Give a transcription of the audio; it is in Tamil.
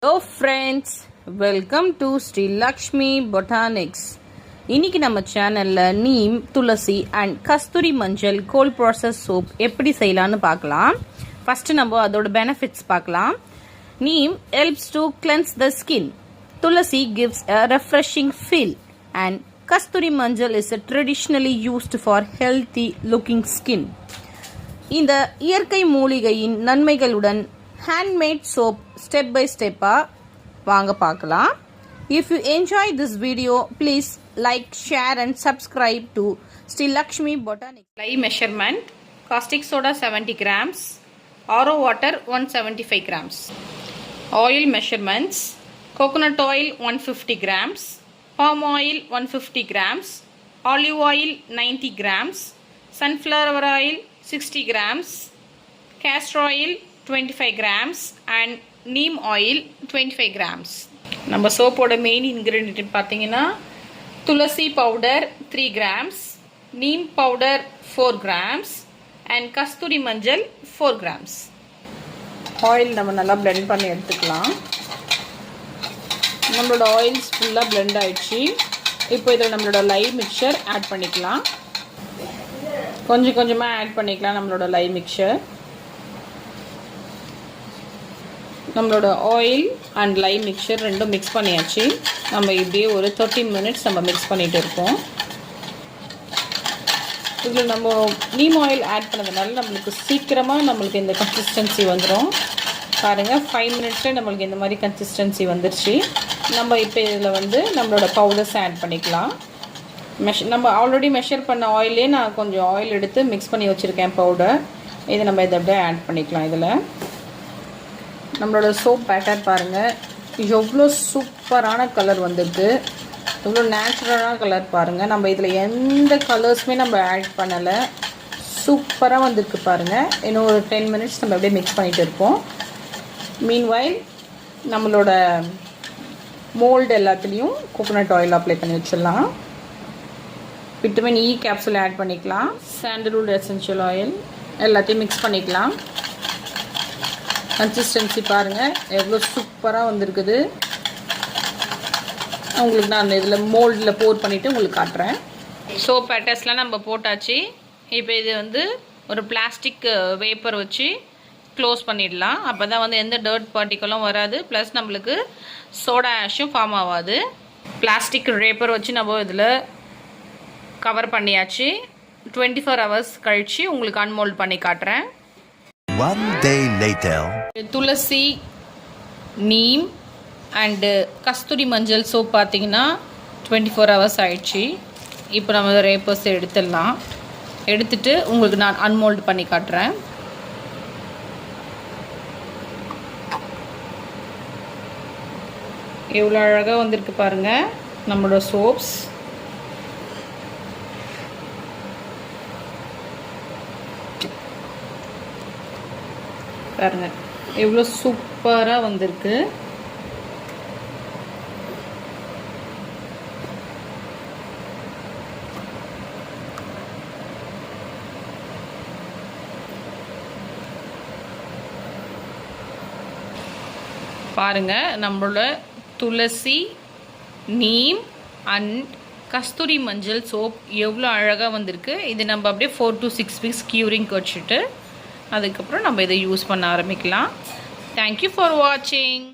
Hello friends, welcome to Sri Lakshmi Botanics. இன்னைக்கு நம்ம சேனல்ல நீம், துளசி அண்ட் கஸ்தூரி மஞ்சள் கோல்ட் ப்ராசஸ் சோப் எப்படி செய்யலாம்னு பார்க்கலாம். ஃபர்ஸ்ட் நம்ம அதோட பெனிஃபிட்ஸ் பார்க்கலாம். Neem helps to cleanse the skin. Tulasi gives a refreshing feel and கஸ்தூரி மஞ்சள் is traditionally used for healthy looking skin. இந்த இயற்கை மூலிகையின் நன்மைகளுடன் handmade soap step by step வாங்க பார்க்கலாம். If you enjoy this video, please like, share and subscribe to Sri Lakshmi Botanics. Lye measurement: caustic soda 70 grams, RO water 175 grams. Oil measurements: coconut oil 150 grams, palm oil 150 grams, olive oil 90 grams, sunflower oil 60 grams, castor oil 25 grams and neem oil 25 grams. நம்ம சோப்போட மெயின் இன்கிரிடியன்ட் பார்த்தீங்கன்னா tulsi powder 3 grams, neem powder 4 grams and கஸ்தூரி மஞ்சள் 4 grams. ஆயில் நம்ம நல்லா blend பண்ணி எடுத்துக்கலாம். நம்மளோட ஆயில்ஸ் ஃபுல்லாக blend ஆயிடுச்சு. இப்போ இதில் நம்மளோட லை மிக்சர் ஆட் பண்ணிக்கலாம். கொஞ்சம் கொஞ்சமாக ஆட் பண்ணிக்கலாம் நம்மளோட லை மிக்சர். நம்மளோட ஆயில் அண்ட் லை மிக்சர் ரெண்டும் மிக்ஸ் பண்ணியாச்சு. நம்ம இப்படியே ஒரு 30 மினிட்ஸ் நம்ம மிக்ஸ் பண்ணிகிட்டு இருக்கோம். இதில் நம்ம நீம் ஆயில் ஆட் பண்ணதுனால நம்மளுக்கு சீக்கிரமாக நம்மளுக்கு இந்த கன்சிஸ்டன்சி வந்துடும். பாருங்கள், 5 மினிட்ஸ்லேயே நம்மளுக்கு இந்த மாதிரி கன்சிஸ்டன்சி வந்துருச்சு. நம்ம இப்போ இதில் வந்து நம்மளோட பவுடர்ஸ் ஆட் பண்ணிக்கலாம். நம்ம ஆல்ரெடி மெஷர் பண்ண ஆயிலே நான் கொஞ்சம் ஆயில் எடுத்து மிக்ஸ் பண்ணி வச்சுருக்கேன் பவுடர். இதை நம்ம இதை அப்படியே ஆட் பண்ணிக்கலாம். இதில் நம்மளோட சோப் பேட்டர் பாருங்கள், எவ்வளோ சூப்பரான கலர் வந்திருக்கு, எவ்வளோ நேச்சுரலான கலர் பாருங்கள். நம்ம இதில் எந்த கலர்ஸுமே நம்ம ஆட் பண்ணலை, சூப்பராக வந்திருக்கு பாருங்கள். இன்னும் ஒரு 10 மினிட்ஸ் நம்ம அப்படியே மிக்ஸ் பண்ணிகிட்டு இருப்போம். மீன்வைல் நம்மளோட மோல்டு எல்லாத்துலேயும் கோகோனட் ஆயில் அப்ளை பண்ணி வச்சிடலாம். விட்டமின் இ கேப்சூல் ஆட் பண்ணிக்கலாம். சாண்டல்வுட் எசென்ஷியல் ஆயில் எல்லாத்தையும் மிக்ஸ் பண்ணிக்கலாம். கன்சிஸ்டன்சி பாருங்கள் எவ்வளோ சூப்பராக வந்திருக்குது. உங்களுக்கு நான் இதில் மோல்டில் போர் பண்ணிவிட்டு உங்களுக்கு காட்டுறேன். சோப் பேட்டர்ஸ்லாம் நம்ம போட்டாச்சு. இப்போ இது வந்து ஒரு பிளாஸ்டிக் வேப்பர் வச்சு க்ளோஸ் பண்ணிடலாம். அப்போ தான் வந்து எந்த டர்ட் பார்ட்டிக்கலும் வராது, ப்ளஸ் நம்மளுக்கு சோடா ஆஷும் ஃபார்ம் ஆகாது. பிளாஸ்டிக் வேப்பர் வச்சு நம்ம இதில் கவர் பண்ணியாச்சு. 24 hours கழித்து உங்களுக்கு அன்மோல்ட் பண்ணி காட்டுறேன். One day later. Tulsi, neem and கஸ்தூரி மஞ்சள் சோப் பார்த்தீங்கன்னா 24 hours ஆயிடுச்சு. இப்போ நம்ம ரேப்பர்ஸ் எடுத்துடலாம். எடுத்துட்டு உங்களுக்கு நான் அன்மோல்ட் பண்ணி காட்டுறேன். எவ்வளோ அழகாக வந்திருக்கு பாருங்கள் நம்மளோட சோப்ஸ். பாருங்க எவ்வளோ சூப்பராக வந்திருக்கு. பாருங்க நம்மளோட துளசி, நீம் அண்ட் கஸ்தூரி மஞ்சள் சோப் எவ்வளோ அழகாக வந்திருக்கு. இது நம்ம அப்படியே 4 to 6 weeks க்யூரிங்க்கு வச்சுட்டு அதுக்கப்புறம் நம்ம இதை யூஸ் பண்ண ஆரம்பிக்கலாம். தேங்க்யூ ஃபார் வாட்சிங்.